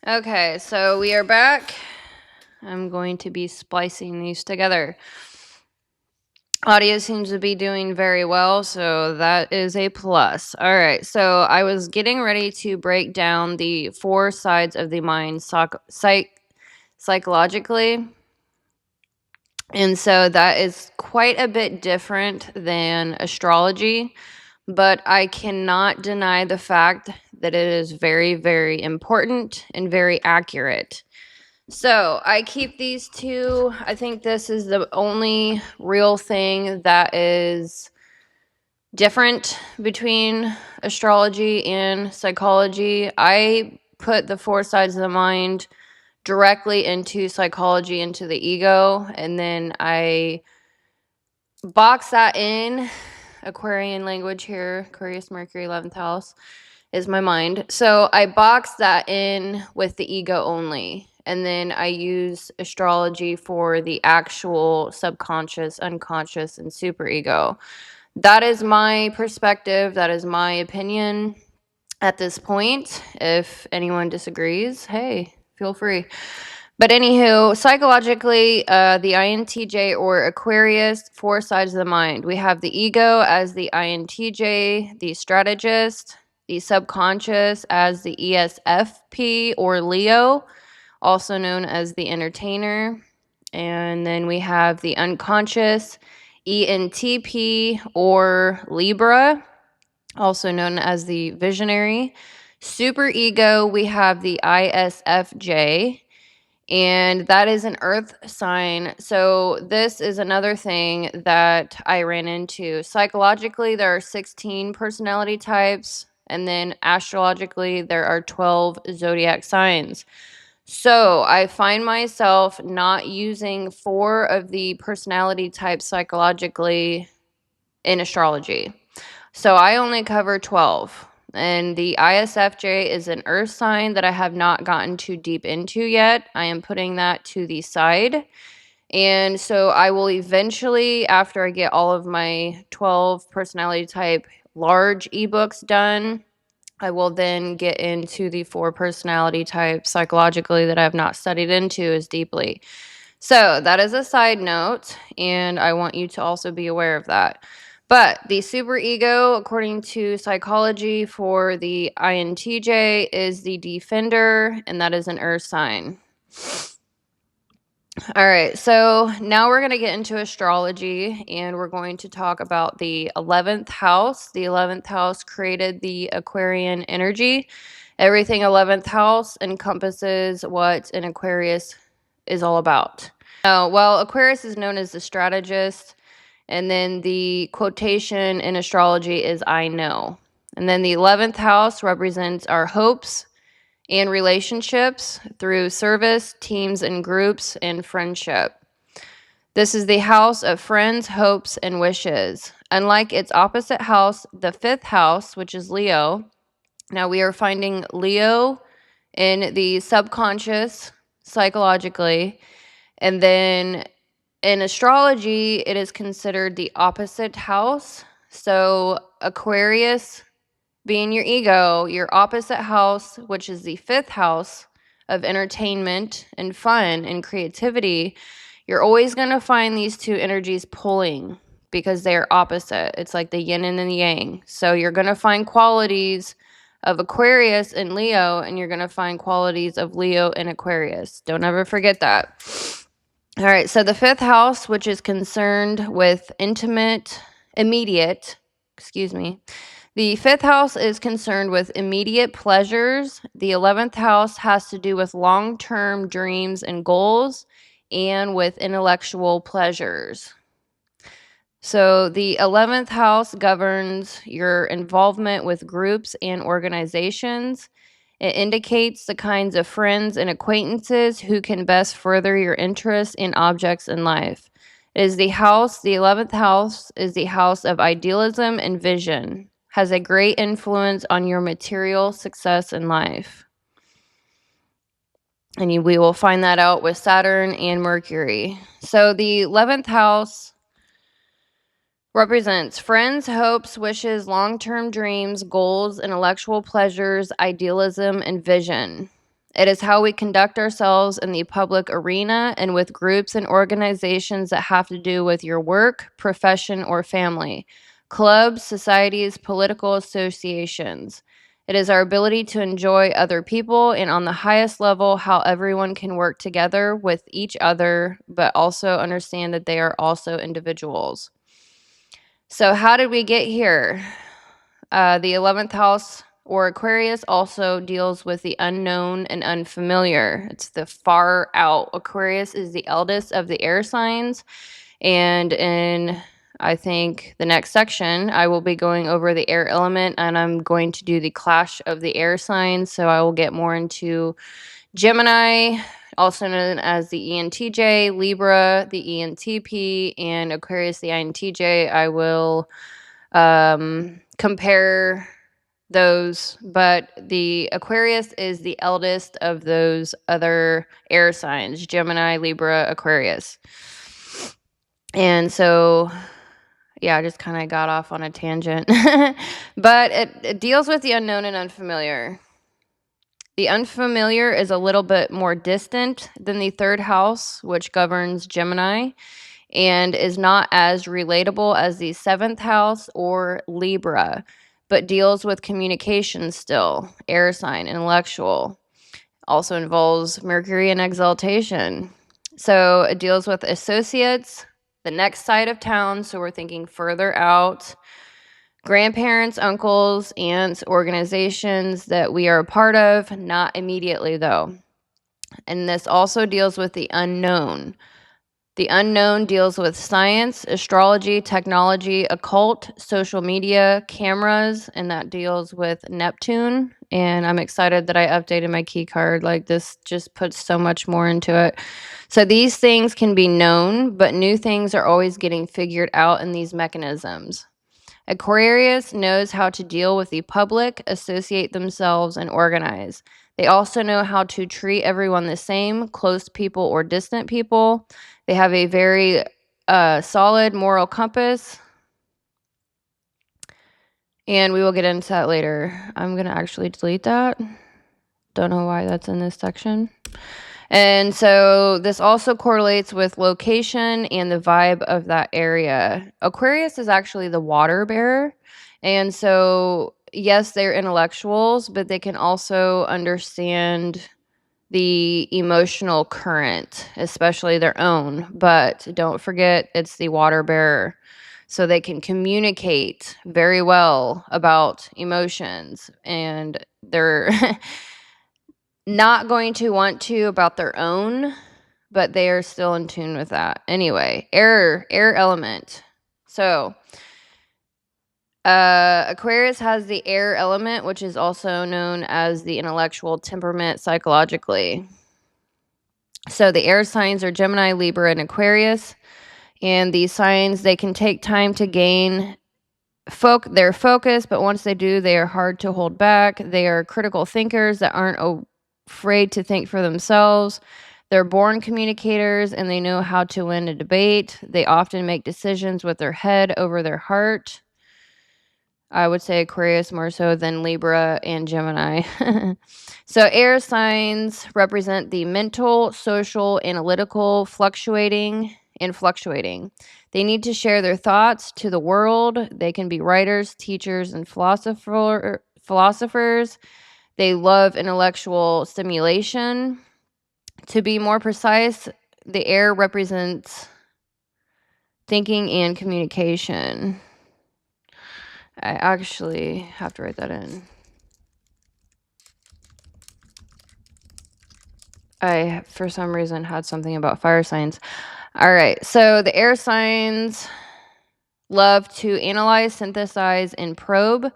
Okay, so we are back. I'm going to be splicing these together. Audio seems to be doing very well, so that is a plus. All right, so I was getting ready to break down the 4 sides of the mind psychologically. And so that is quite a bit different than astrology, but I cannot deny the fact that it is very, very important and very accurate. So I keep these two. I think this is the only real thing that is different between astrology and psychology. I put the 4 sides of the mind directly into psychology, into the ego, and then I box that in. Aquarian language here, Aquarius, Mercury, 11th house is my mind. So I box that in with the ego only. And then I use astrology for the actual subconscious, unconscious, and superego. That is my perspective. That is my opinion at this point. If anyone disagrees, hey, feel free. But anywho, psychologically, the INTJ or Aquarius, 4 sides of the mind. We have the ego as the INTJ, the strategist, the subconscious as the ESFP or Leo, also known as the entertainer. And then we have the unconscious, ENTP or Libra, also known as the visionary. Superego, we have the ISFJ, and that is an earth sign. So this is another thing that I ran into. Psychologically, there are 16 personality types, and then astrologically, there are 12 zodiac signs. So I find myself not using 4 of the personality types psychologically in astrology. So I only cover 12. And the ISFJ is an earth sign that I have not gotten too deep into yet. I am putting that to the side. And so I will eventually, after I get all of my 12 personality type large ebooks done, I will then get into the 4 personality types psychologically that I have not studied into as deeply. So that is a side note, and I want you to also be aware of that. But the superego, according to psychology for the INTJ, is the defender, and that is an earth sign. All right, so now we're going to get into astrology, and we're going to talk about the 11th house. The 11th house created the Aquarian energy. Everything 11th house encompasses what an Aquarius is all about. Well, Aquarius is known as the strategist, and then the quotation in astrology is I know. And then the 11th house represents our hopes and relationships through service, teams and groups, and friendship. This is the house of friends, hopes, and wishes. Unlike its opposite house, the 5th house, which is Leo. Now we are finding Leo in the subconscious psychologically, and then in astrology, it is considered the opposite house. So Aquarius being your ego, your opposite house, which is the 5th house of entertainment and fun and creativity, you're always going to find these two energies pulling because they are opposite. It's like the yin and the yang. So you're going to find qualities of Aquarius and Leo, and you're going to find qualities of Leo and Aquarius. Don't ever forget that. All right, so the 5th house, which is concerned with immediate, the 5th house is concerned with immediate pleasures. The 11th house has to do with long-term dreams and goals and with intellectual pleasures. So the 11th house governs your involvement with groups and organizations. It indicates the kinds of friends and acquaintances who can best further your interests in objects in life. It is the 11th house is the house of idealism and vision, has a great influence on your material success in life. And we will find that out with Saturn and Mercury. So the 11th house represents friends, hopes, wishes, long-term dreams, goals, intellectual pleasures, idealism, and vision. It is how we conduct ourselves in the public arena and with groups and organizations that have to do with your work, profession, or family, clubs, societies, political associations. It is our ability to enjoy other people and, on the highest level, how everyone can work together with each other, but also understand that they are also individuals. So, how did we get here? The 11th house, or Aquarius, also deals with the unknown and unfamiliar. It's the far out. Aquarius is the eldest of the air signs. And in, I think, the next section, I will be going over the air element, and I'm going to do the clash of the air signs. So I will get more into Gemini, also known as the ENTJ, Libra, the ENTP, and Aquarius, the INTJ. I will compare those, but the Aquarius is the eldest of those other air signs: Gemini, Libra, Aquarius. And so, yeah, I just kind of got off on a tangent. But it deals with the unknown and unfamiliar. The unfamiliar is a little bit more distant than the third house, which governs Gemini, and is not as relatable as the seventh house or Libra, but deals with communication still, air sign, intellectual. Also involves Mercury and exaltation. So it deals with associates, the next side of town, so we're thinking further out, grandparents, uncles, aunts, organizations that we are a part of, not immediately though. And this also deals with the unknown. The unknown deals with science, astrology, technology, occult, social media, cameras, and that deals with Neptune. And I'm excited that I updated my key card. Like, this just puts so much more into it. So these things can be known, but new things are always getting figured out in these mechanisms. Aquarius knows how to deal with the public, associate themselves, and organize. They also know how to treat everyone the same, close people or distant people. They have a very solid moral compass. And we will get into that later. I'm going to actually delete that. Don't know why that's in this section. And so this also correlates with location and the vibe of that area. Aquarius is actually the water bearer. And so, yes, they're intellectuals, but they can also understand the emotional current, especially their own. But don't forget, it's the water bearer. So they can communicate very well about emotions, and they're not going to want to about their own, but they are still in tune with that. Anyway, air element. So Aquarius has the air element, which is also known as the intellectual temperament psychologically. So the air signs are Gemini, Libra, and Aquarius. And these signs, they can take time to gain their focus, but once they do, they are hard to hold back. They are critical thinkers that aren't afraid to think for themselves. They're born communicators, and they know how to win a debate. They often make decisions with their head over their heart. I would say Aquarius more so than Libra and Gemini. So air signs represent the mental, social, analytical, fluctuating. They need to share their thoughts to the world. They can be writers, teachers, and philosophers. They love intellectual stimulation. To be more precise, the air represents thinking and communication. I actually have to write that in. I, for some reason, had something about fire signs. All right, so the air signs love to analyze, synthesize, and probe.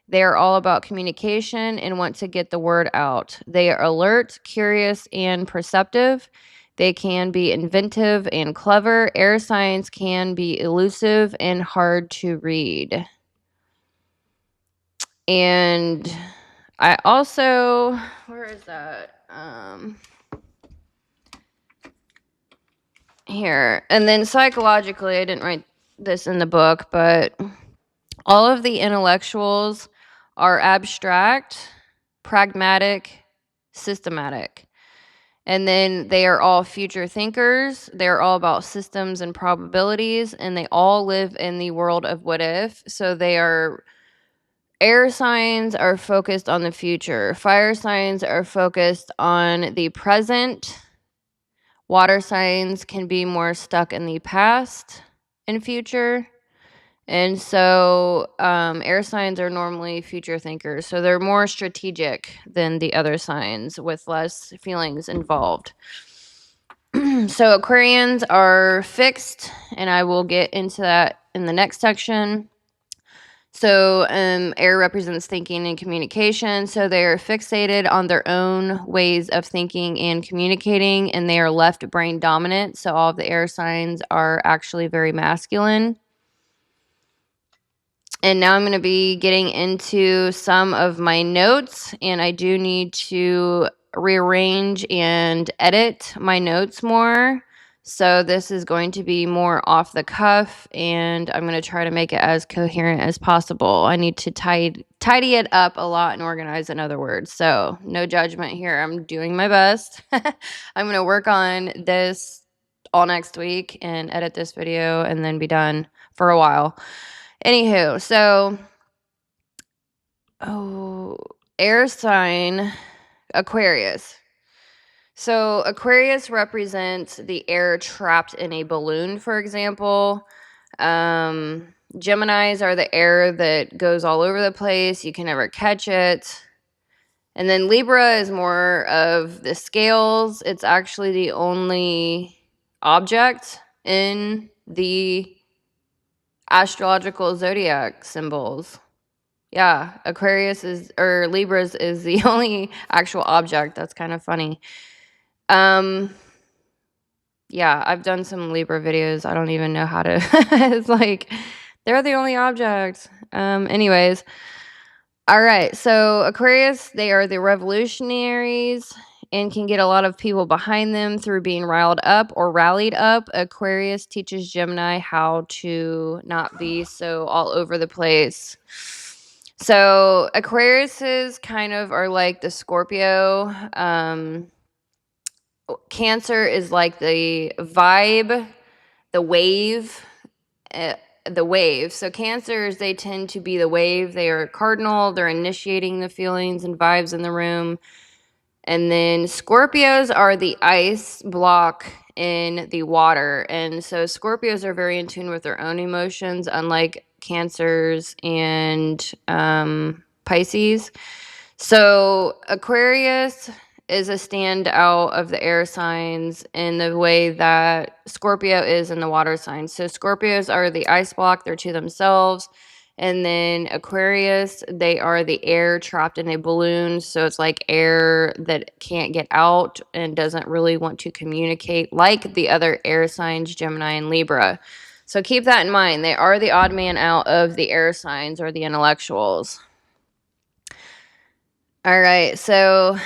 They are all about communication and want to get the word out. They are alert, curious, and perceptive. They can be inventive and clever. Air signs can be elusive and hard to read. And I also, where is that? Here. And then psychologically, I didn't write this in the book, but all of the intellectuals are abstract, pragmatic, systematic. And then they are all future thinkers. They're all about systems and probabilities, and they all live in the world of what if. So they are air signs are focused on the future. Fire signs are focused on the present. Water signs can be more stuck in the past and future. And so air signs are normally future thinkers. So they're more strategic than the other signs with less feelings involved. So Aquarians are fixed, and I will get into that in the next section. So air represents thinking and communication. So they are fixated on their own ways of thinking and communicating, and they are left brain dominant. So all of the air signs are actually very masculine. And now I'm going to be getting into some of my notes, and I do need to rearrange and edit my notes more. So this is going to be more off the cuff, and I'm going to try to make it as coherent as possible. I need to tidy it up a lot and organize, in other words. So no judgment here. I'm doing my best. I'm going to work on this all next week and edit this video and then be done for a while. Anywho, so, air sign, Aquarius. So Aquarius represents the air trapped in a balloon, for example. Geminis are the air that goes all over the place. You can never catch it. And then Libra is more of the scales. It's actually the only object in the astrological zodiac symbols. Yeah, Libras is the only actual object. That's kind of funny. Yeah, I've done some Libra videos. I don't even know how to. It's like they're the only object. Anyways, all right. So Aquarius, they are the revolutionaries and can get a lot of people behind them through being riled up or rallied up. Aquarius teaches Gemini how to not be so all over the place. So Aquariuses kind of are like the Scorpio. Cancer is like the vibe, the wave. So Cancers, they tend to be the wave. They are cardinal. They're initiating the feelings and vibes in the room. And then Scorpios are the ice block in the water. And so Scorpios are very in tune with their own emotions, unlike Cancers and Pisces. So Aquarius is a standout of the air signs in the way that Scorpio is in the water signs. So Scorpios are the ice block, they're to themselves. And then Aquarius, they are the air trapped in a balloon. So it's like air that can't get out and doesn't really want to communicate like the other air signs, Gemini and Libra. So keep that in mind. They are the odd man out of the air signs or the intellectuals. All right, so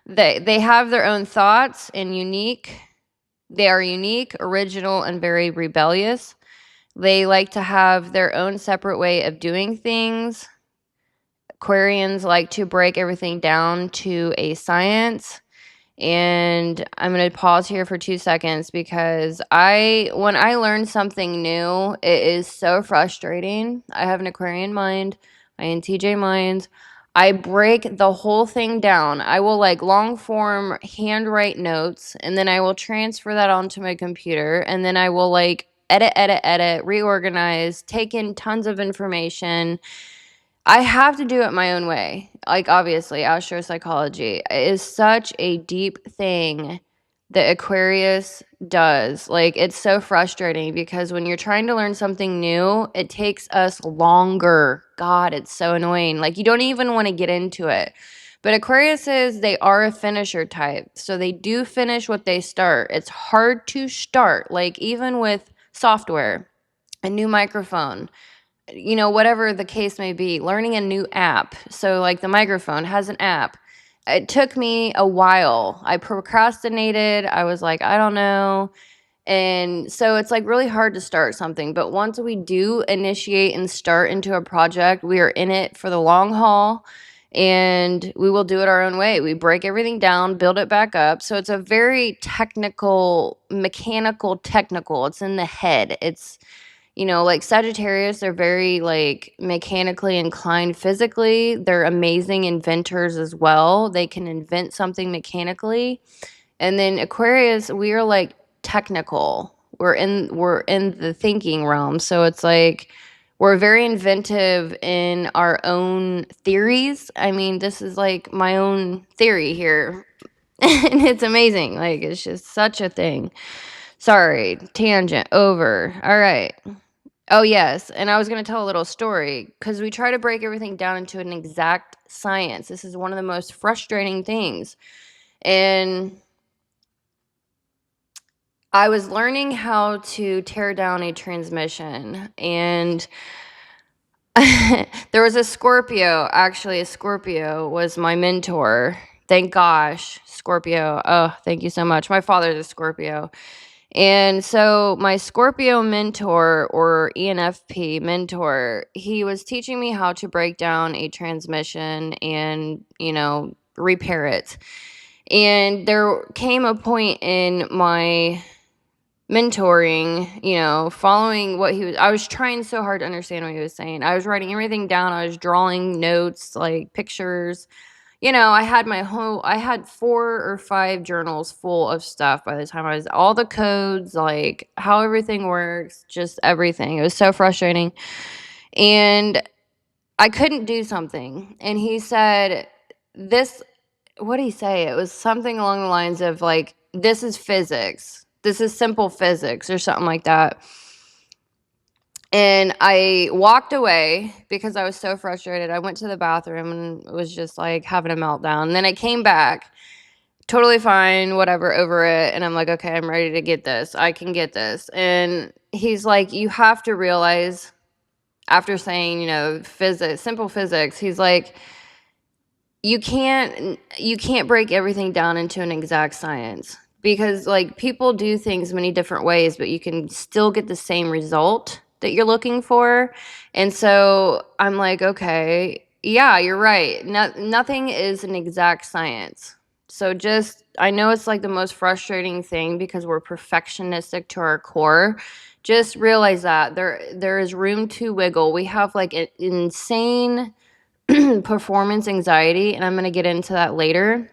they have their own thoughts and they are unique, original, and very rebellious. They like to have their own separate way of doing things. Aquarians like to break everything down to a science. And I'm going to pause here for 2 seconds because when I learn something new, it is so frustrating. I have an Aquarian mind, INTJ mind. I break the whole thing down. I will long form handwrite notes, and then I will transfer that onto my computer, and then I will edit, reorganize, take in tons of information. I have to do it my own way. Obviously, Astro-Psychology is such a deep thing that Aquarius does. It's so frustrating because when you're trying to learn something new, it takes us longer. God, it's so annoying. You don't even want to get into it. But Aquariuses, they are a finisher type. So they do finish what they start. It's hard to start, even with software, a new microphone, whatever the case may be, learning a new app. So the microphone has an app. It took me a while. I procrastinated. I was like, I don't know. And so it's really hard to start something. But once we do initiate and start into a project, we are in it for the long haul. and we will do it our own way. We break everything down, build it back up. So it's a very technical, mechanical, technical. It's in the head. It's, you know, like Sagittarius, they're very like mechanically inclined physically. They're amazing inventors as well. They can invent something mechanically. And then Aquarius, we are like technical. We're in the thinking realm. So it's like we're very inventive in our own theories. I mean, this is like my own theory here. And it's amazing. Like it's just such a thing. Sorry, tangent over. All right. Oh, yes. And I was going to tell a little story because we try to break everything down into an exact science. This is one of the most frustrating things. And I was learning how to tear down a transmission, and there was a Scorpio. Actually, a Scorpio was my mentor. Thank gosh, Scorpio. Oh, thank you so much. My father's a Scorpio. And so my Scorpio mentor, or ENFP mentor, he was teaching me how to break down a transmission and, you know, repair it. And there came a point in my mentoring, you know, following what he was, I was trying so hard to understand what he was saying. I was writing everything down. I was drawing notes, like pictures. You know, I had 4 or 5 journals full of stuff by the time I was, all the codes, like how everything works, just everything. It was so frustrating. And I couldn't do something. And he said, this, what did he say? It was something along the lines of like, this is physics. This is simple physics or something like that. And I walked away because I was so frustrated. I went to the bathroom and was just like having a meltdown. And then I came back, totally fine, whatever, over it. And I'm like, okay, I'm ready to get this. I can get this. And he's like, you have to realize, after saying, you know, physics, simple physics, he's like, you can't break everything down into an exact science, because like people do things many different ways, but you can still get the same result that you're looking for. And so I'm like, okay, yeah, you're right. Nothing is an exact science. So just, I know it's like the most frustrating thing because we're perfectionistic to our core. Just realize that there is room to wiggle. We have like an insane performance anxiety, and I'm going to get into that later.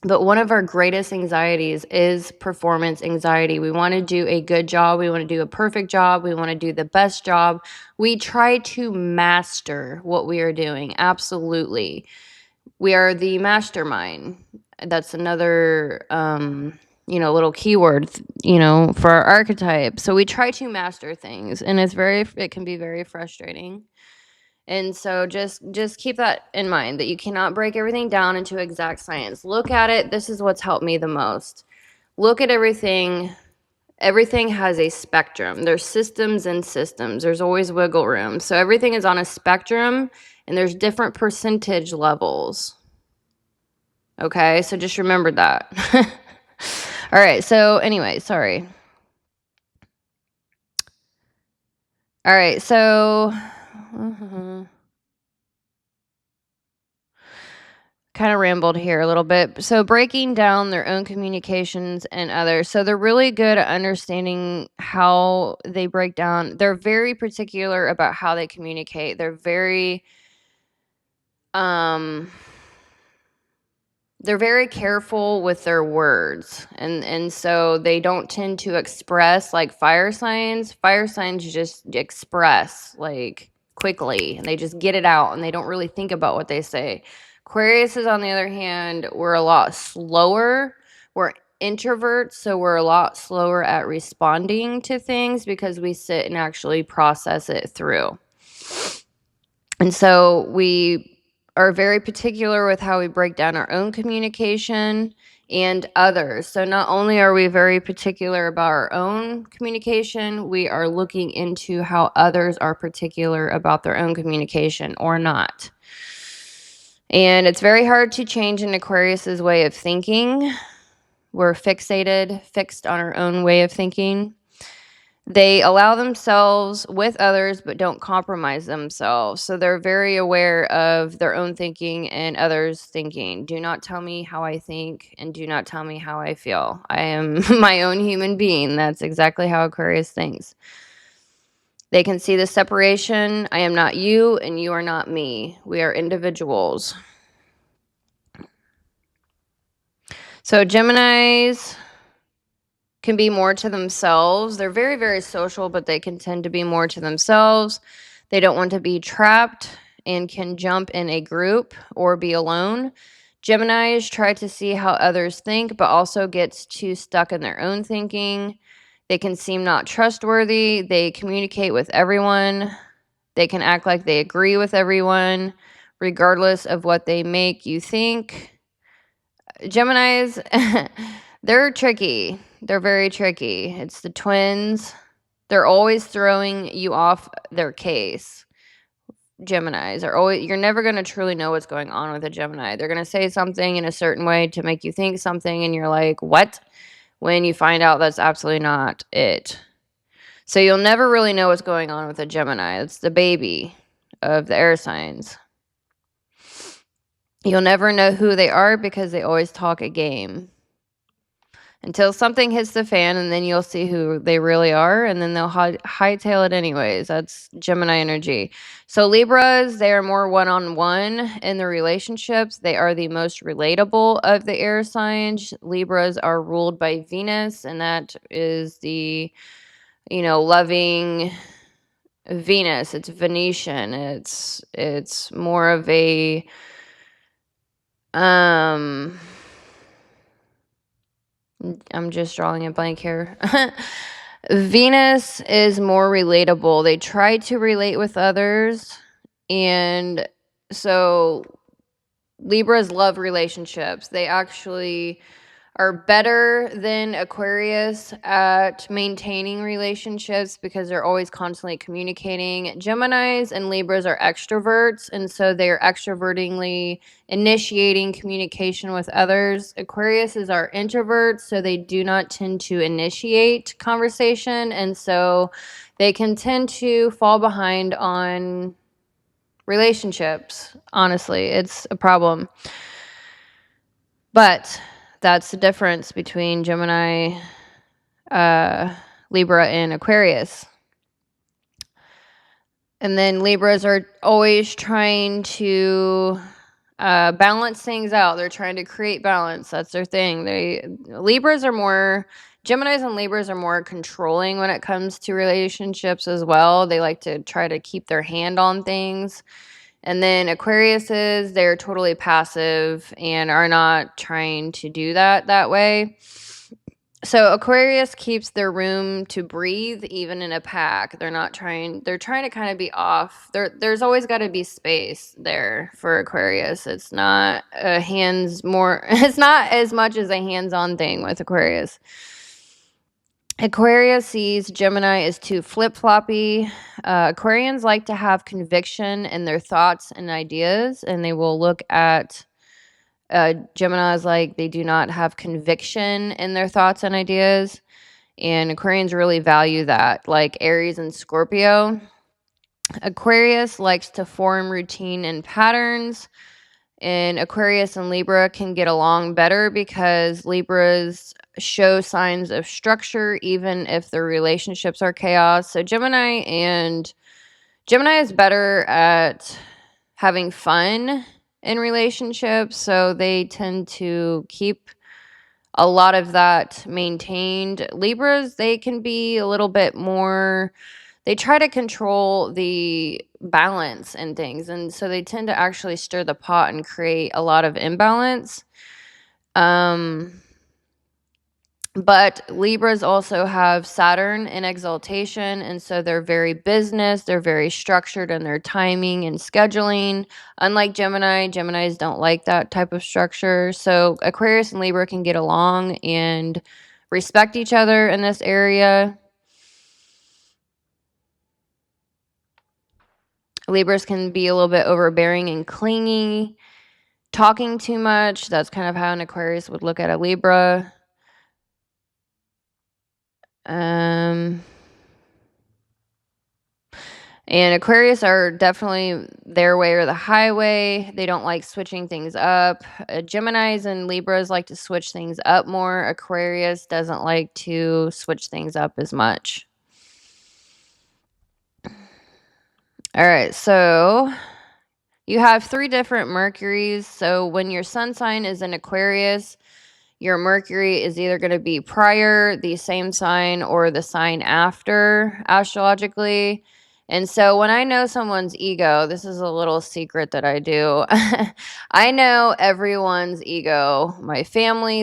But one of our greatest anxieties is performance anxiety. We want to do a good job. We want to do a perfect job. We want to do the best job. We try to master what we are doing. Absolutely. We are the mastermind. That's another, you know, little keyword, you know, for our archetype. So we try to master things, and it can be very frustrating. And so just keep that in mind, that you cannot break everything down into exact science. Look at it. This is what's helped me the most. Look at everything. Everything has a spectrum. There's systems and systems. There's always wiggle room. So everything is on a spectrum, and there's different percentage levels. Okay, so just remember that. All right, so anyway, sorry. All right, so kind of rambled here a little bit. So breaking down their own communications and others. So they're really good at understanding how they break down. They're very particular about how they communicate. They're very careful with their words, and so they don't tend to express like fire signs. Fire signs just express like quickly, and they just get it out, and they don't really think about what they say. Aquarius is, on the other hand, we're a lot slower. We're introverts, so we're a lot slower at responding to things because we sit and actually process it through. And so we are very particular with how we break down our own communication and others. So not only are we very particular about our own communication, we are looking into how others are particular about their own communication or not. And it's very hard to change an Aquarius's way of thinking. We're fixed on our own way of thinking. They allow themselves with others, but don't compromise themselves. So they're very aware of their own thinking and others' thinking. Do not tell me how I think, and do not tell me how I feel. I am my own human being. That's exactly how Aquarius thinks. They can see the separation. I am not you, and you are not me. We are individuals. So Geminis can be more to themselves. They're very, very social, but they can tend to be more to themselves. They don't want to be trapped and can jump in a group or be alone. Geminis try to see how others think, but also gets too stuck in their own thinking. They can seem not trustworthy. They communicate with everyone. They can act like they agree with everyone, regardless of what they make you think. Geminis, they're tricky. They're very tricky. It's the twins. They're always throwing you off their case. Geminis are always, you're never going to truly know what's going on with a Gemini. They're going to say something in a certain way to make you think something, and you're like, what? When you find out that's absolutely not it. So you'll never really know what's going on with a Gemini. It's the baby of the air signs. You'll never know who they are because they always talk a game. Until something hits the fan, and then you'll see who they really are, and then they'll hightail it anyways. That's Gemini energy. So Libras, they are more one-on-one in the relationships. They are the most relatable of the air signs. Libras are ruled by Venus, and that is the, loving Venus. It's Venetian. It's more of a I'm just drawing a blank here. Venus is more relatable. They try to relate with others. And so Libras love relationships. They actually are better than Aquarius at maintaining relationships because they're always constantly communicating. Geminis and Libras are extroverts, and so they're extrovertingly initiating communication with others. Aquariuses are introverts, so they do not tend to initiate conversation, and so they can tend to fall behind on relationships. Honestly, it's a problem. But that's the difference between Gemini, Libra, and Aquarius. And then Libras are always trying to balance things out. They're trying to create balance. That's their thing. Geminis and Libras are more controlling when it comes to relationships as well. They like to try to keep their hand on things. And then Aquariuses, they're totally passive and are not trying to do that way. So Aquarius keeps their room to breathe even in a pack. They're trying to kind of be off. There's always got to be space there for Aquarius. It's not it's not as much as a hands-on thing with Aquarius. Aquarius sees Gemini as too flip-floppy. Aquarians like to have conviction in their thoughts and ideas, and they will look at Geminis like they do not have conviction in their thoughts and ideas. And Aquarians really value that, like Aries and Scorpio. Aquarius likes to form routine and patterns. And Aquarius and Libra can get along better because Libras show signs of structure even if their relationships are chaos. So Gemini is better at having fun in relationships, so they tend to keep a lot of that maintained. Libras, they can be a little bit more, they try to control the balance and things, and so they tend to actually stir the pot and create a lot of imbalance. But Libras also have Saturn in exaltation, and so they're very business, they're very structured in their timing and scheduling. Unlike Geminis don't like that type of structure. So Aquarius and Libra can get along and respect each other in this area. Libras can be a little bit overbearing and clingy, talking too much. That's kind of how an Aquarius would look at a Libra. And Aquarius are definitely their way or the highway. They don't like switching things up. Geminis and Libras like to switch things up more. Aquarius doesn't like to switch things up as much. All right, so you have 3 different Mercuries. So when your sun sign is in Aquarius, your Mercury is either going to be prior, the same sign, or the sign after astrologically. And so when I know someone's ego, this is a little secret that I do. I know everyone's ego. My family,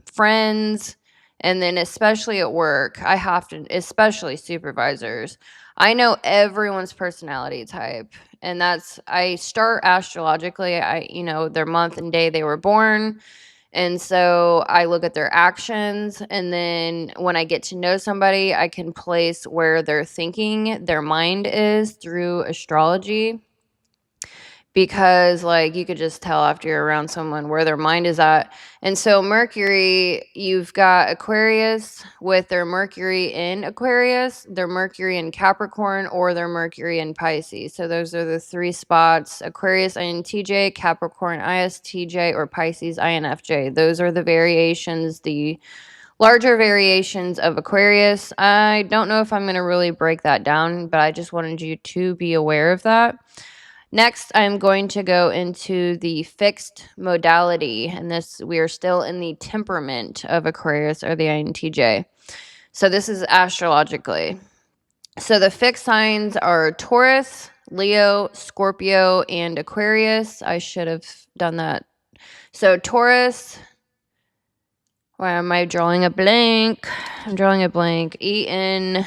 friends, and then especially at work, I have to, especially supervisors. I know everyone's personality type. And I start astrologically, their month and day they were born. And so I look at their actions, and then when I get to know somebody, I can place where they're thinking their mind is through astrology. Because like you could just tell after you're around someone where their mind is at. And so Mercury, you've got Aquarius with their Mercury in Aquarius, their Mercury in Capricorn, or their Mercury in Pisces. So those are the 3 spots: Aquarius INTJ, Capricorn ISTJ, or Pisces INFJ. Those are the variations, the larger variations of Aquarius. I don't know if I'm going to really break that down, but I just wanted you to be aware of that. Next, I'm going to go into the fixed modality, and we are still in the temperament of Aquarius, or the INTJ. So this is astrologically. So the fixed signs are Taurus, Leo, Scorpio, and Aquarius. I should have done that. So Taurus, why am I drawing a blank? I'm drawing a blank. ES.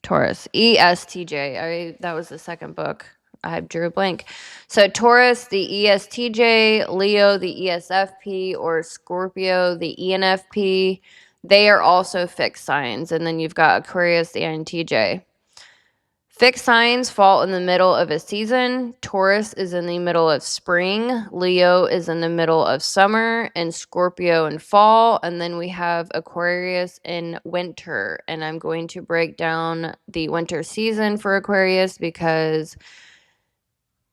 Taurus. ESTJ. That was the second book. I drew a blank. So Taurus, the ESTJ, Leo, the ESFP, or Scorpio, the ENFP. They are also fixed signs. And then you've got Aquarius, the INTJ. Fixed signs fall in the middle of a season. Taurus is in the middle of spring. Leo is in the middle of summer, and Scorpio in fall. And then we have Aquarius in winter. And I'm going to break down the winter season for Aquarius because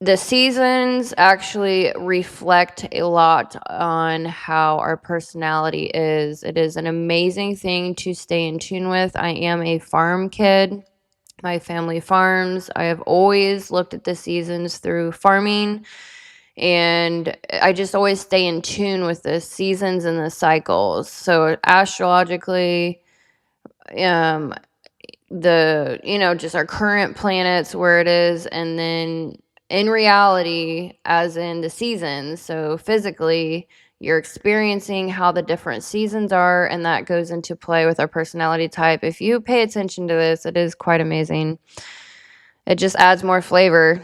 the seasons actually reflect a lot on how our personality is. It is an amazing thing to stay in tune with. I am a farm kid. My family farms. I have always looked at the seasons through farming, and I just always stay in tune with the seasons and the cycles. So astrologically, just our current planets, where it is, and then in reality, as in the seasons. So physically, you're experiencing how the different seasons are, and that goes into play with our personality type. If you pay attention to this, it is quite amazing. It just adds more flavor.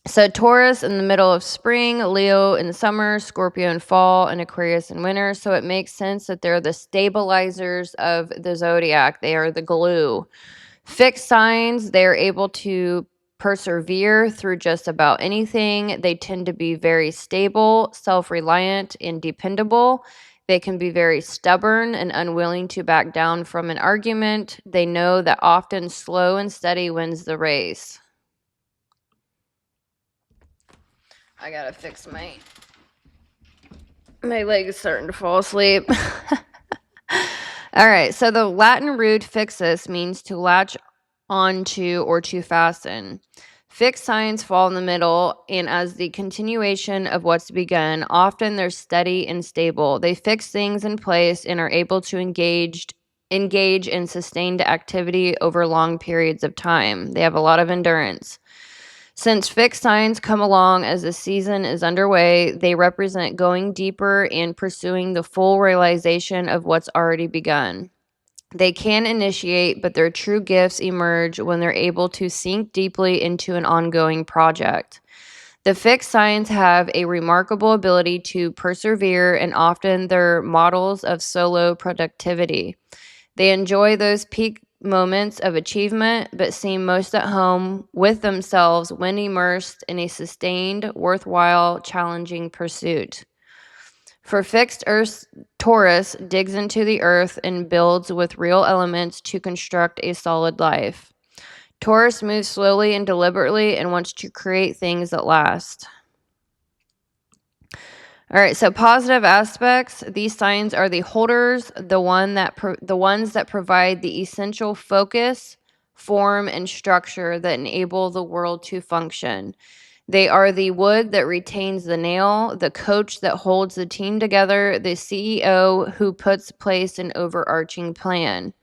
So Taurus in the middle of spring, Leo in summer, Scorpio in fall, and Aquarius in winter. So it makes sense that they're the stabilizers of the zodiac. They are the glue. Fixed signs, they're able to persevere through just about anything. They tend to be very stable, self-reliant, and dependable. They can be very stubborn and unwilling to back down from an argument. They know that often slow and steady wins the race. I gotta fix my leg is starting to fall asleep. All right, so the Latin root fixus means to latch onto or to fasten. Fixed signs fall in the middle, and as the continuation of what's begun, often they're steady and stable. They fix things in place and are able to engage in sustained activity over long periods of time. They have a lot of endurance. Since fixed signs come along as the season is underway, they represent going deeper and pursuing the full realization of what's already begun. They can initiate, but their true gifts emerge when they're able to sink deeply into an ongoing project. The fixed signs have a remarkable ability to persevere, and often they're models of solo productivity. They enjoy those peak moments of achievement, but seem most at home with themselves when immersed in a sustained, worthwhile, challenging pursuit. For fixed Earth, Taurus digs into the earth and builds with real elements to construct a solid life. Taurus moves slowly and deliberately and wants to create things that last. All right, so positive aspects. These signs are the holders, the ones that provide the essential focus, form, and structure that enable the world to function. They are the wood that retains the nail, the coach that holds the team together, the CEO who puts place an overarching plan.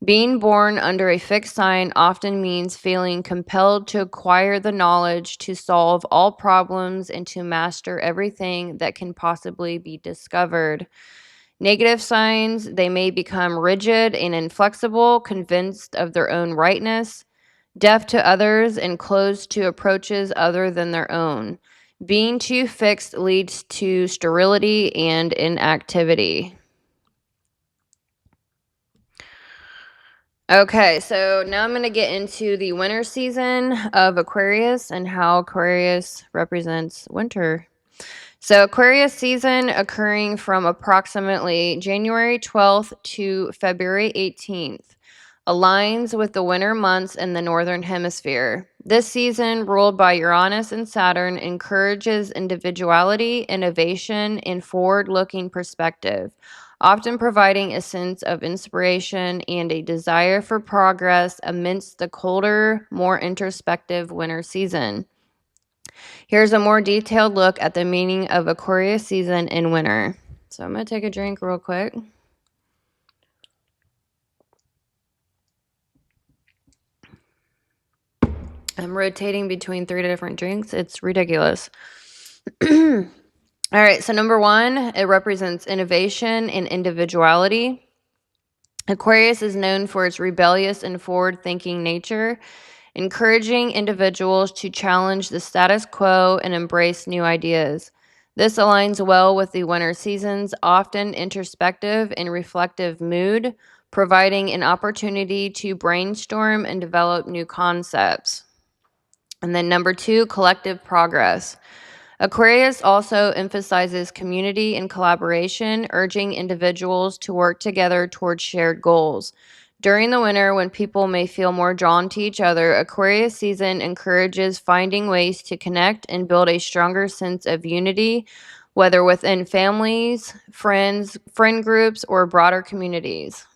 Being born under a fixed sign often means feeling compelled to acquire the knowledge to solve all problems and to master everything that can possibly be discovered. Negative signs, they may become rigid and inflexible, convinced of their own rightness, deaf to others, and closed to approaches other than their own. Being too fixed leads to sterility and inactivity. Okay, so now I'm going to get into the winter season of Aquarius and how Aquarius represents winter. So Aquarius season occurring from approximately January 12th to February 18th aligns with the winter months in the northern hemisphere. This season, ruled by Uranus and Saturn, encourages individuality, innovation, and forward-looking perspective, often providing a sense of inspiration and a desire for progress amidst the colder, more introspective winter season. Here's a more detailed look at the meaning of Aquarius season in winter. So I'm going to take a drink real quick. I'm rotating between 3 different drinks. It's ridiculous. All right, so number 1, it represents innovation and individuality. Aquarius is known for its rebellious and forward-thinking nature, encouraging individuals to challenge the status quo and embrace new ideas. This aligns well with the winter season's often introspective and reflective mood, providing an opportunity to brainstorm and develop new concepts. And then number 2, collective progress. Aquarius also emphasizes community and collaboration, urging individuals to work together towards shared goals. During the winter, when people may feel more drawn to each other, Aquarius season encourages finding ways to connect and build a stronger sense of unity, whether within families, friends, friend groups, or broader communities.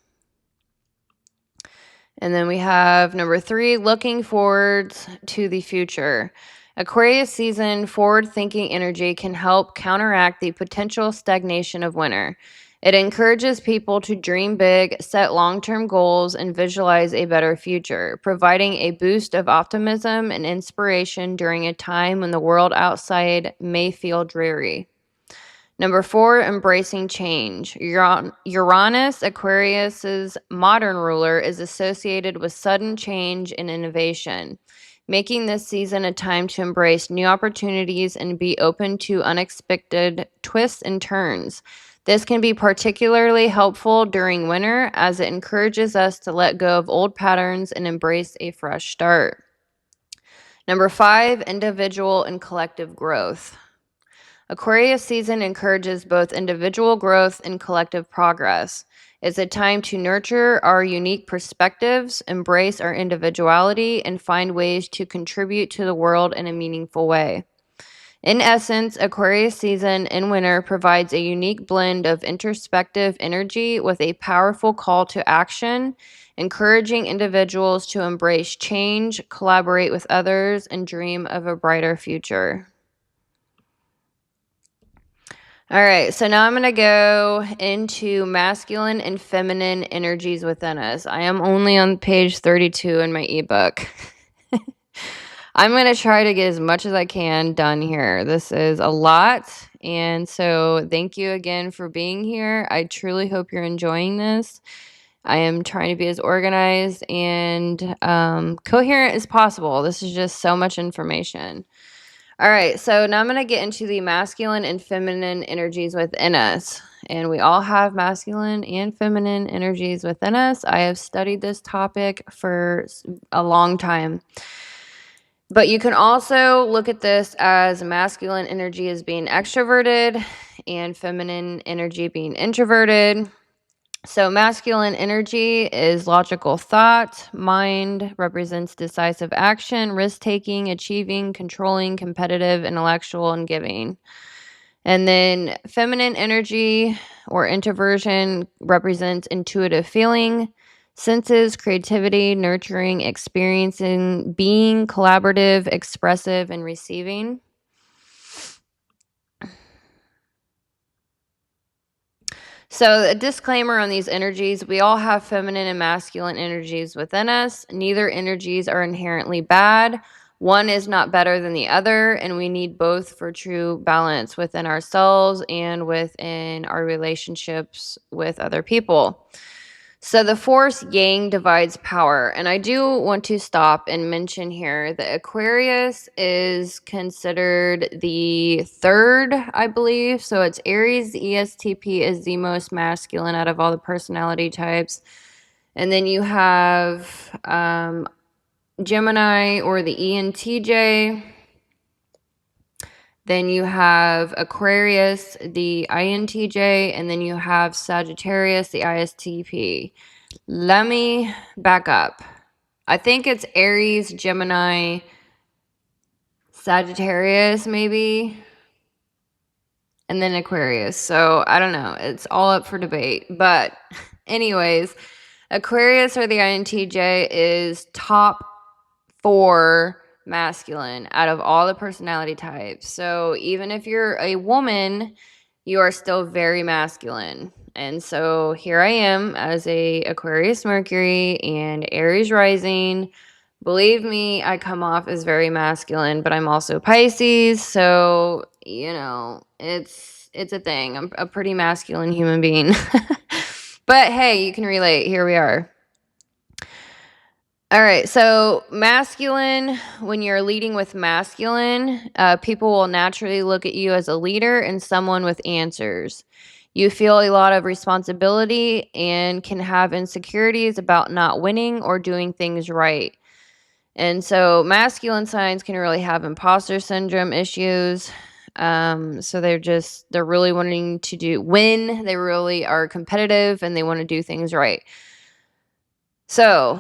And then we have number 3, looking forward to the future. Aquarius season forward-thinking energy can help counteract the potential stagnation of winter. It encourages people to dream big, set long-term goals, and visualize a better future, providing a boost of optimism and inspiration during a time when the world outside may feel dreary. Number 4, embracing change. Uranus, Aquarius's modern ruler, is associated with sudden change and innovation, making this season a time to embrace new opportunities and be open to unexpected twists and turns. This can be particularly helpful during winter as it encourages us to let go of old patterns and embrace a fresh start. Number 5, individual and collective growth. Aquarius season encourages both individual growth and collective progress. It's a time to nurture our unique perspectives, embrace our individuality, and find ways to contribute to the world in a meaningful way. In essence, Aquarius season in winter provides a unique blend of introspective energy with a powerful call to action, encouraging individuals to embrace change, collaborate with others, and dream of a brighter future. All right, so now I'm going to go into masculine and feminine energies within us. I am only on page 32 in my ebook. I'm going to try to get as much as I can done here. This is a lot, and so thank you again for being here. I truly hope you're enjoying this. I am trying to be as organized and coherent as possible. This is just so much information. All right, so now I'm going to get into the masculine and feminine energies within us. And we all have masculine and feminine energies within us. I have studied this topic for a long time. But you can also look at this as masculine energy as being extroverted and feminine energy being introverted. So masculine energy is logical thought. Mind represents decisive action, risk-taking, achieving, controlling, competitive, intellectual, and giving. And then feminine energy or introversion represents intuitive feeling, senses, creativity, nurturing, experiencing, being, collaborative, expressive, and receiving. So a disclaimer on these energies, we all have feminine and masculine energies within us. Neither energies are inherently bad. One is not better than the other, and we need both for true balance within ourselves and within our relationships with other people. So the force yang divides power. And I do want to stop and mention here that Aquarius is considered the third, I believe. So it's Aries. The ESTP is the most masculine out of all the personality types. And then you have Gemini or the ENTJ. Then you have Aquarius, the INTJ, and then you have Sagittarius, the ISTP. Let me back up. I think it's Aries, Gemini, Sagittarius, maybe, and then Aquarius. So I don't know. It's all up for debate. But, anyways, Aquarius or the INTJ is top 4 masculine out of all the personality types. So even if you're a woman, you are still very masculine. And so here I am as a Aquarius Mercury and Aries rising. Believe me, I come off as very masculine, but I'm also Pisces, so it's a thing. I'm a pretty masculine human being. But hey, you can relate. Here we are. All right, so masculine, when you're leading with masculine, people will naturally look at you as a leader and someone with answers. You feel a lot of responsibility and can have insecurities about not winning or doing things right. And so masculine signs can really have imposter syndrome issues. So they're really wanting to win. They really are competitive and they want to do things right. So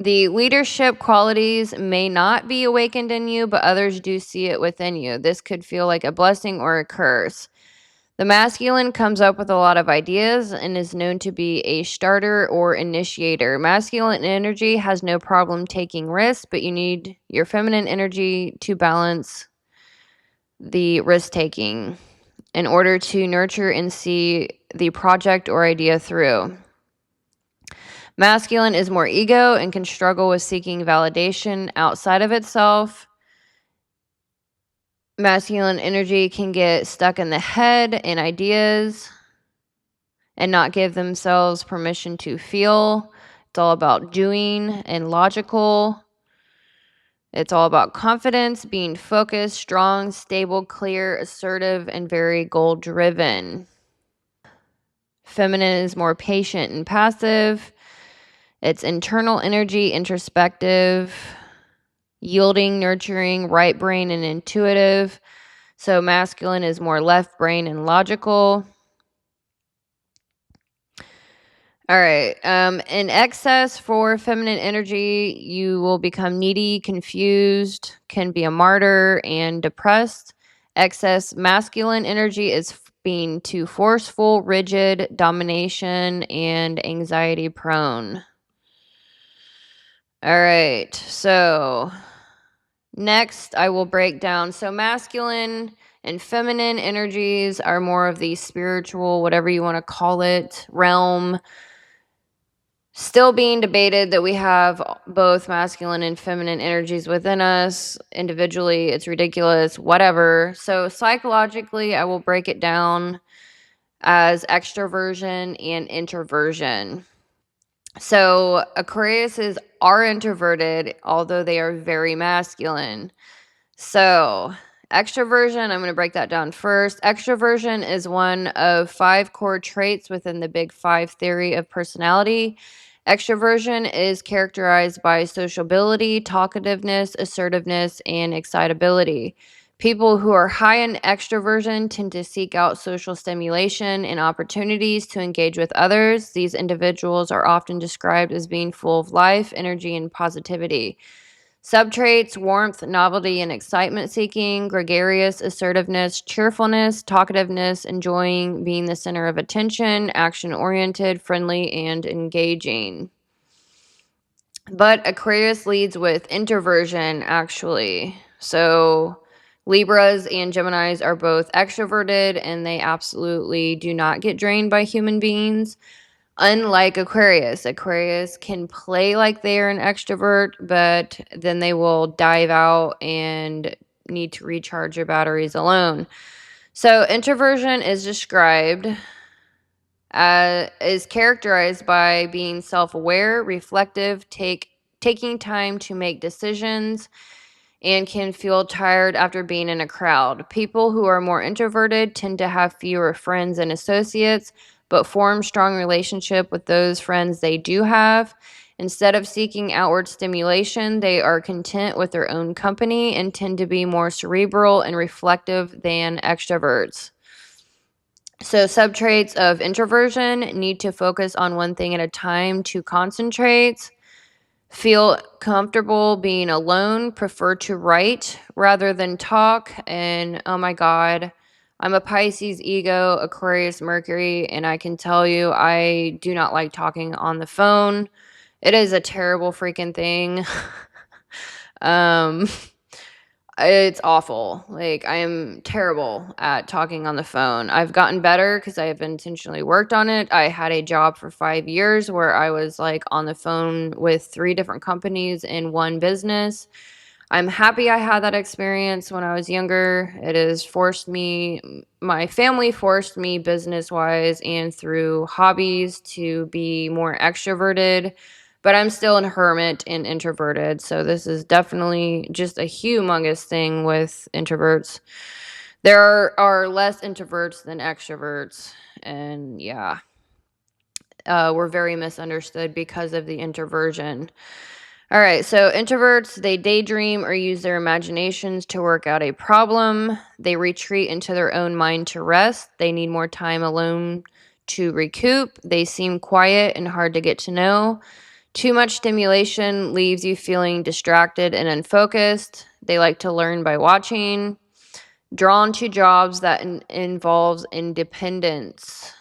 the leadership qualities may not be awakened in you, but others do see it within you. This could feel like a blessing or a curse. The masculine comes up with a lot of ideas and is known to be a starter or initiator. Masculine energy has no problem taking risks, but you need your feminine energy to balance the risk taking in order to nurture and see the project or idea through. Masculine is more ego and can struggle with seeking validation outside of itself. Masculine energy can get stuck in the head and ideas and not give themselves permission to feel. It's all about doing and logical. It's all about confidence, being focused, strong, stable, clear, assertive, and very goal-driven. Feminine is more patient and passive. It's internal energy, introspective, yielding, nurturing, right brain, and intuitive. So masculine is more left brain and logical. All right. In excess for feminine energy, you will become needy, confused, can be a martyr, and depressed. Excess masculine energy is being too forceful, rigid, domination, and anxiety prone. All right. So next, I will break down. So masculine and feminine energies are more of the spiritual, whatever you want to call it, realm. Still being debated that we have both masculine and feminine energies within us. Individually, it's ridiculous, whatever. So psychologically, I will break it down as extroversion and introversion. So Aquariuses are introverted, although they are very masculine. So extroversion, I'm going to break that down first. Extroversion is one of 5 core traits within the Big 5 theory of personality. Extroversion is characterized by sociability, talkativeness, assertiveness, and excitability. People who are high in extroversion tend to seek out social stimulation and opportunities to engage with others. These individuals are often described as being full of life, energy, and positivity. Subtraits: warmth, novelty, and excitement seeking, gregarious, assertiveness, cheerfulness, talkativeness, enjoying being the center of attention, action-oriented, friendly, and engaging. But Aquarius leads with introversion, actually. So Libras and Geminis are both extroverted, and they absolutely do not get drained by human beings. Unlike Aquarius, Aquarius can play like they are an extrovert, but then they will dive out and need to recharge their batteries alone. So introversion is described is characterized by being self-aware, reflective, taking time to make decisions, and can feel tired after being in a crowd. People who are more introverted tend to have fewer friends and associates, but form strong relationship with those friends they do have. Instead of seeking outward stimulation, they are content with their own company and tend to be more cerebral and reflective than extroverts. So subtraits of introversion: need to focus on one thing at a time to concentrate, feel comfortable being alone, prefer to write rather than talk, and oh my god, I'm a Pisces ego, Aquarius Mercury, and I can tell you I do not like talking on the phone. It is a terrible freaking thing. um It's awful. Like, I am terrible at talking on the phone. I've gotten better because I have intentionally worked on it. I had a job for 5 years where I was, like, on the phone with 3 different companies in one business. I'm happy I had that experience when I was younger. It has forced me, my family forced me business-wise and through hobbies to be more extroverted, but I'm still a hermit and introverted, so this is definitely just a humongous thing with introverts. There are less introverts than extroverts, and yeah, we're very misunderstood because of the introversion. All right, so introverts, they daydream or use their imaginations to work out a problem. They retreat into their own mind to rest. They need more time alone to recoup. They seem quiet and hard to get to know. Too much stimulation leaves you feeling distracted and unfocused. They like to learn by watching. Drawn to jobs that involves independence.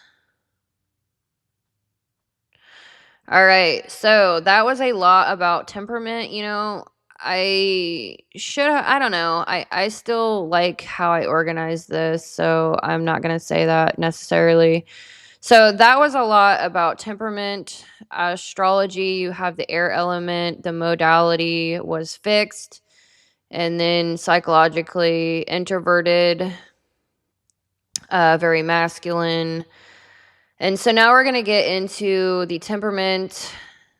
All right, so that was a lot about temperament. You know, I don't know. I still like how I organized this, so I'm not going to say that necessarily. So that was a lot about temperament. Astrology, you have the air element, the modality was fixed, and then psychologically introverted, very masculine. And so now we're going to get into the temperament.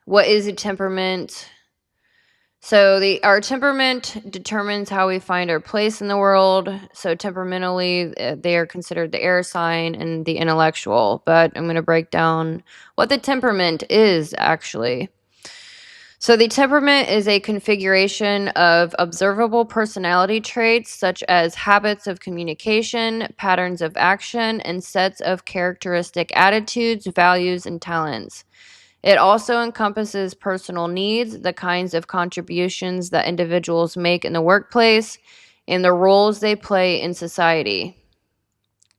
What is a temperament? So our temperament determines how we find our place in the world. So temperamentally, they are considered the air sign and the intellectual. But I'm going to break down what the temperament is actually. So the temperament is a configuration of observable personality traits such as habits of communication, patterns of action, and sets of characteristic attitudes, values, and talents. It also encompasses personal needs, the kinds of contributions that individuals make in the workplace, and the roles they play in society.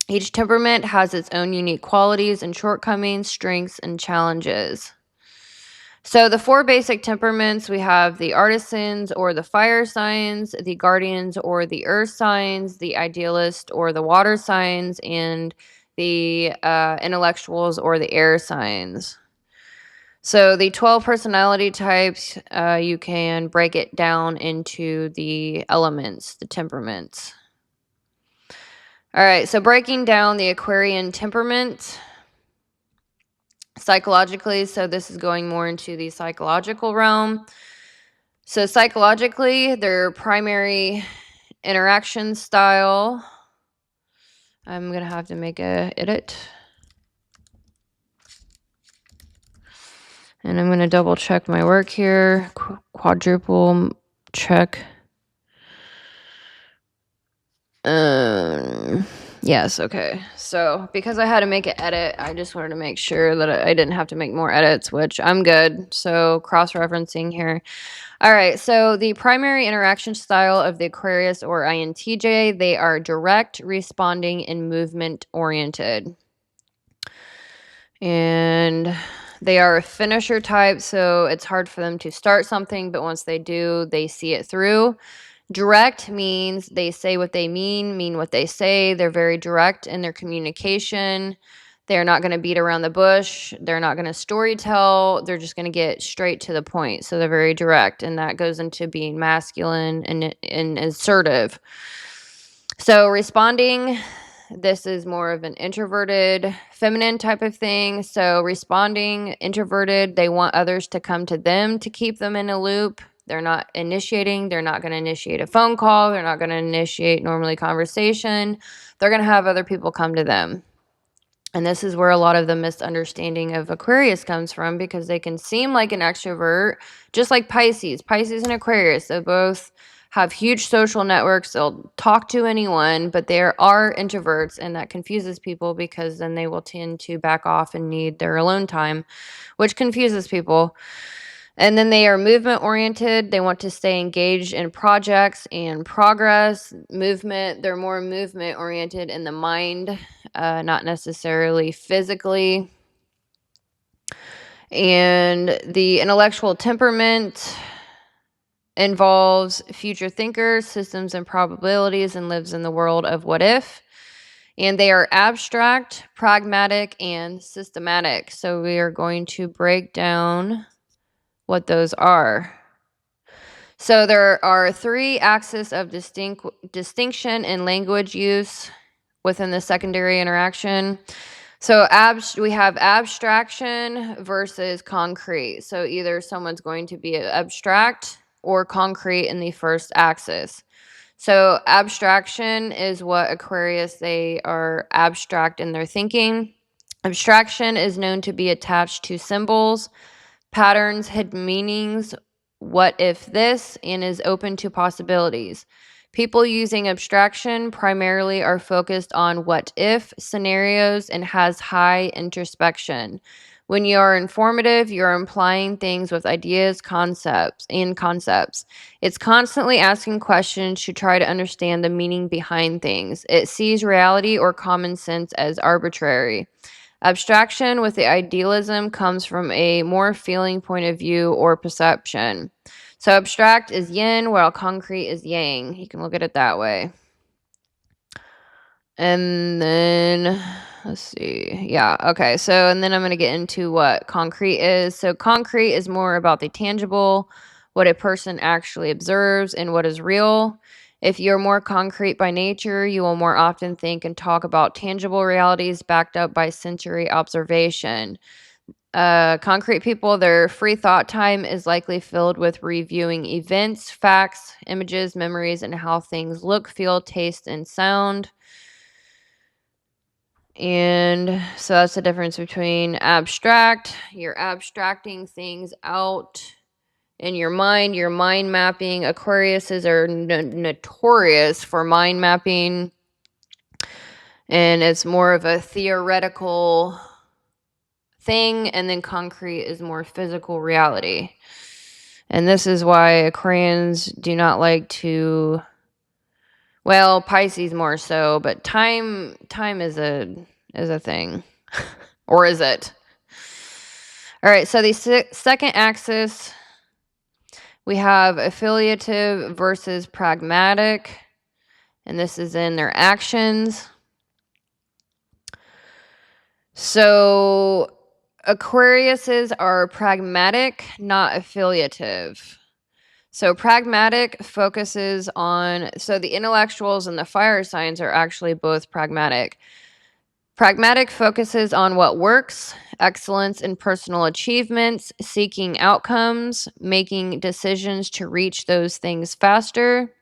Each temperament has its own unique qualities and shortcomings, strengths, and challenges. So the 4 basic temperaments, we have the artisans or the fire signs, the guardians or the earth signs, the idealist or the water signs, and the intellectuals or the air signs. So the 12 personality types, you can break it down into the elements, the temperaments. All right, so breaking down the Aquarian temperament psychologically, so this is going more into the psychological realm. So psychologically, their primary interaction style, I'm going to have to make a edit. And I'm going to double check my work here. Quadruple check. Yes, okay. So, because I had to make an edit, I just wanted to make sure that I didn't have to make more edits, which I'm good. So, cross-referencing here. All right, so the primary interaction style of the Aquarius or INTJ, they are direct, responding, and movement-oriented. And they are a finisher type, so it's hard for them to start something, but once they do, they see it through. Direct means they say what they mean what they say. They're very direct in their communication. They're not going to beat around the bush. They're not going to story tell. They're just going to get straight to the point. So they're very direct, and that goes into being masculine and assertive. So responding, this is more of an introverted, feminine type of thing. So responding, introverted, they want others to come to them to keep them in a loop. They're not initiating. They're not going to initiate a phone call. They're not going to initiate normally conversation. They're going to have other people come to them. And this is where a lot of the misunderstanding of Aquarius comes from, because they can seem like an extrovert, just like Pisces. Pisces and Aquarius, they both have huge social networks. They'll talk to anyone, but they are introverts, and that confuses people because then they will tend to back off and need their alone time, which confuses people. And then they are movement oriented. They want to stay engaged in projects and progress, movement. They're more movement oriented in the mind, not necessarily physically. And the intellectual temperament involves future thinkers, systems, and probabilities, and lives in the world of what if. And they are abstract, pragmatic, and systematic. So we are going to break down what those are. So there are 3 axes of distinction in language use within the secondary interaction. So we have abstraction versus concrete. So either someone's going to be abstract or concrete in the first axis. So abstraction is what Aquarius, they are abstract in their thinking. Abstraction is known to be attached to symbols, patterns, hidden meanings, what if this, and is open to possibilities. People using abstraction primarily are focused on what if scenarios and has high introspection. When you are informative, you're implying things with ideas, concepts. It's constantly asking questions to try to understand the meaning behind things. It sees reality or common sense as arbitrary. Abstraction with the idealism comes from a more feeling point of view or perception. So abstract is yin, while concrete is yang. You can look at it that way. And then, let's see. Yeah, okay. So, and then I'm going to get into what concrete is. So concrete is more about the tangible, what a person actually observes, and what is real. If you're more concrete by nature, you will more often think and talk about tangible realities backed up by sensory observation. Concrete people, their free thought time is likely filled with reviewing events, facts, images, memories, and how things look, feel, taste, and sound. And so that's the difference between abstract. You're abstracting things out in your mind mapping. Aquariuses are notorious for mind mapping, and it's more of a theoretical thing, and then concrete is more physical reality. And this is why Aquarians do not like to, well, Pisces more so, but time is a thing. Or is it? All right, so the second axis, we have affiliative versus pragmatic, and this is in their actions. So Aquariuses are pragmatic, not affiliative. So pragmatic focuses on, so the intellectuals and the fire signs are actually both pragmatic. Pragmatic focuses on what works, excellence in personal achievements, seeking outcomes, making decisions to reach those things faster.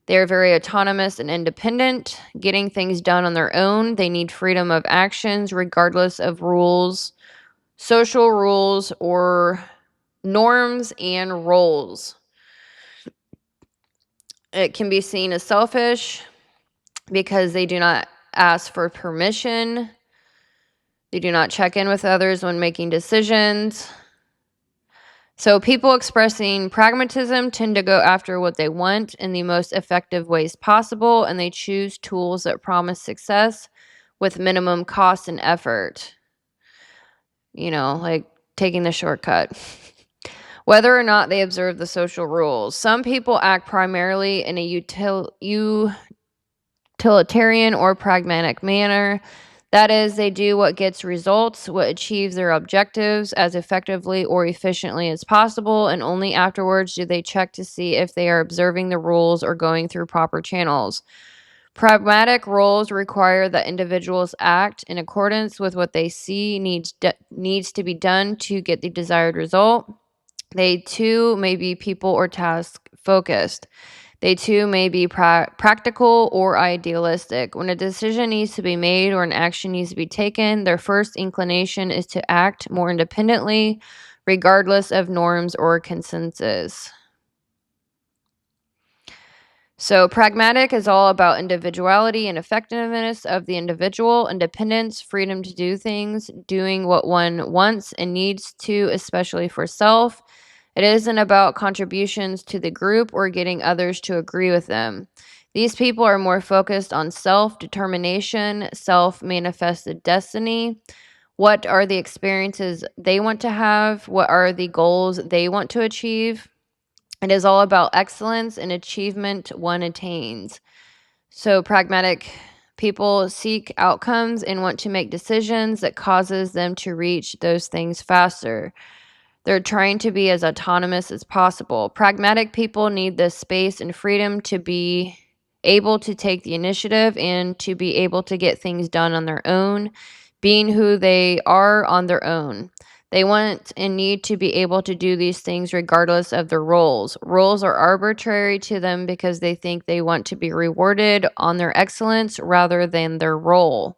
They are very autonomous and independent, getting things done on their own. They need freedom of actions regardless of rules, social rules, or norms and roles. It can be seen as selfish. because they do not ask for permission. They do not check in with others when making decisions. So people expressing pragmatism tend to go after what they want in the most effective ways possible, and they choose tools that promise success with minimum cost and effort. You know, like taking the shortcut. Whether or not they observe the social rules. Some people act primarily in a utilitarian or pragmatic manner. That is, they do what gets results, what achieves their objectives as effectively or efficiently as possible, and only afterwards do they check to see if they are observing the rules or going through proper channels. Pragmatic roles require that individuals act in accordance with what they see needs to be done to get the desired result. They too may be people or task focused. They too may be practical or idealistic. When a decision needs to be made or an action needs to be taken, their first inclination is to act more independently, regardless of norms or consensus. So pragmatic is all about individuality and effectiveness of the individual, independence, freedom to do things, doing what one wants and needs to, especially for self. It isn't about contributions to the group or getting others to agree with them. These people are more focused on self-determination, self-manifested destiny. What are the experiences they want to have? What are the goals they want to achieve? It is all about excellence and achievement one attains. So pragmatic people seek outcomes and want to make decisions that causes them to reach those things faster. They're trying to be as autonomous as possible. Pragmatic people need the space and freedom to be able to take the initiative and to be able to get things done on their own, being who they are on their own. They want and need to be able to do these things regardless of their roles. Roles are arbitrary to them because they think they want to be rewarded on their excellence rather than their role.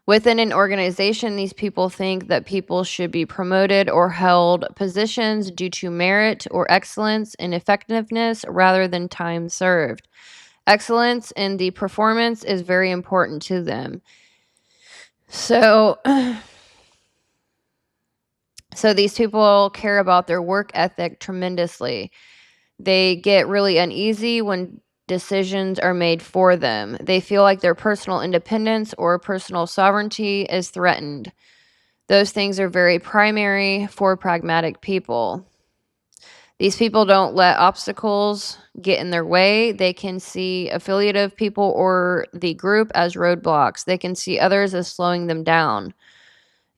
Within an organization, these people think that people should be promoted or held positions due to merit or excellence and effectiveness rather than time served. Excellence in the performance is very important to them. So these people care about their work ethic tremendously. They get really uneasy when decisions are made for them. They feel like their personal independence or personal sovereignty is threatened. Those things are very primary for pragmatic people. These people don't let obstacles get in their way. They can see affiliative people or the group as roadblocks. They can see others as slowing them down.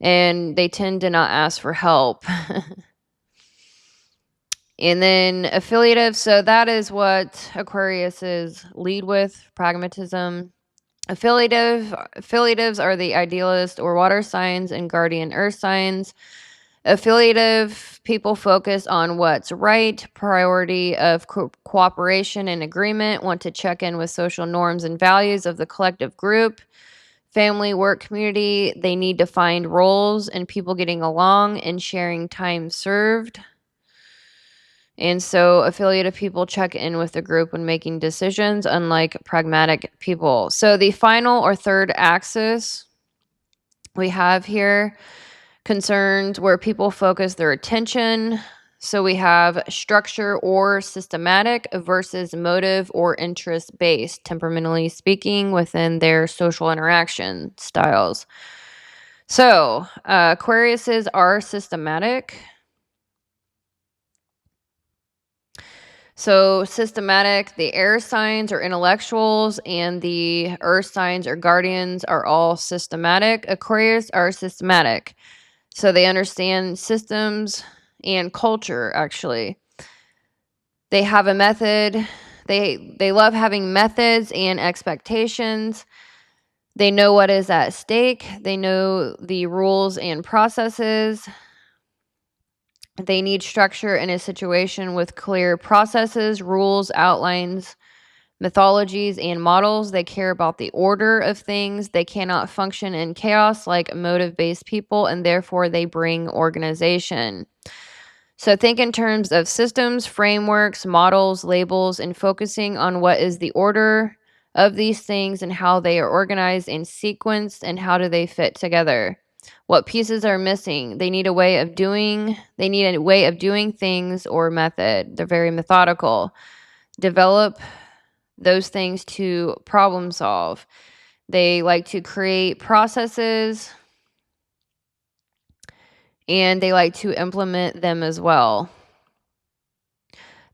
And they tend to not ask for help. And then affiliative, so that is what Aquarius lead with, pragmatism. Affiliatives are the idealist or water signs and guardian earth signs. Affiliative people focus on what's right, priority of cooperation and agreement, want to check in with social norms and values of the collective group, family, work, community. They need to find roles and people getting along and sharing time served. And so affiliative people check in with the group when making decisions, unlike pragmatic people. So the final or third axis we have here concerns where people focus their attention. So we have structure or systematic versus motive or interest based, temperamentally speaking, within their social interaction styles. So Aquariuses are systematic. So systematic, the air signs are intellectuals and the earth signs or guardians are all systematic. Aquarius are systematic. So they understand systems and culture, actually. They have a method. They love having methods and expectations. They know what is at stake. They know the rules and processes. They need structure in a situation with clear processes, rules, outlines, mythologies, and models. They care about the order of things. They cannot function in chaos like motive-based people, and therefore they bring organization. So think in terms of systems, frameworks, models, labels, and focusing on what is the order of these things and how they are organized and sequenced and how do they fit together. What pieces are missing? They need a way of doing things or method. They're very methodical. Develop those things to problem solve. They like to create processes and they like to implement them as well.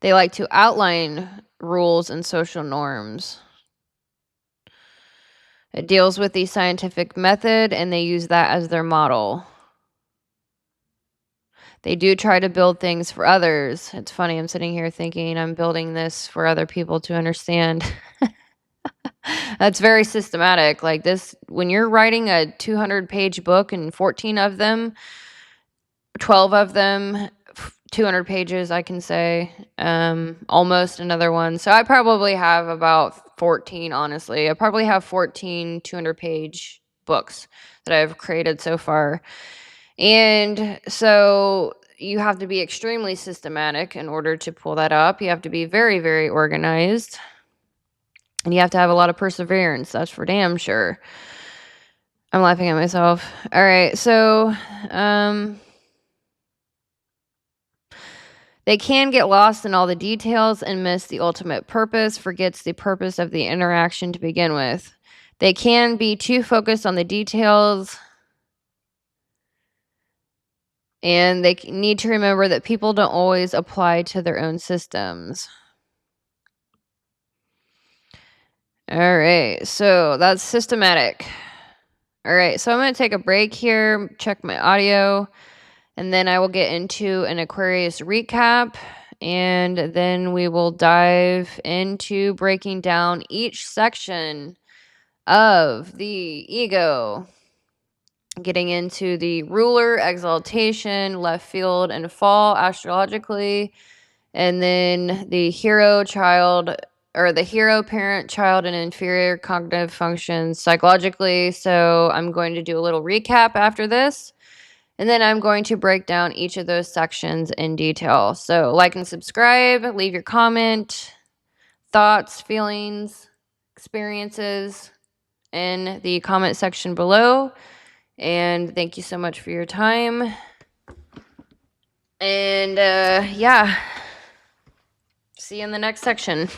They like to outline rules and social norms. It deals with the scientific method and they use that as their model. They do try to build things for others. It's funny, I'm sitting here thinking I'm building this for other people to understand. That's very systematic. Like this, when you're writing a 200-page book and 14 of them, 12 of them, 200 pages, I can say, almost another one. So I probably have about 14, honestly. I probably have 14 200-page books that I've created so far. And so you have to be extremely systematic in order to pull that up. You have to be very, very organized. And you have to have a lot of perseverance. That's for damn sure. I'm laughing at myself. All right. So, they can get lost in all the details and miss the ultimate purpose, forgets the purpose of the interaction to begin with. They can be too focused on the details, and they need to remember that people don't always apply to their own systems. All right, so that's systematic. All right, so I'm going to take a break here, check my audio, and then I will get into an Aquarius recap. And then we will dive into breaking down each section of the ego, getting into the ruler, exaltation, left field, and fall astrologically, and then the hero child, or the hero parent child and inferior cognitive functions psychologically. So I'm going to do a little recap after this. And then I'm going to break down each of those sections in detail. So like and subscribe, leave your comment, thoughts, feelings, experiences in the comment section below. And thank you so much for your time. And yeah, see you in the next section.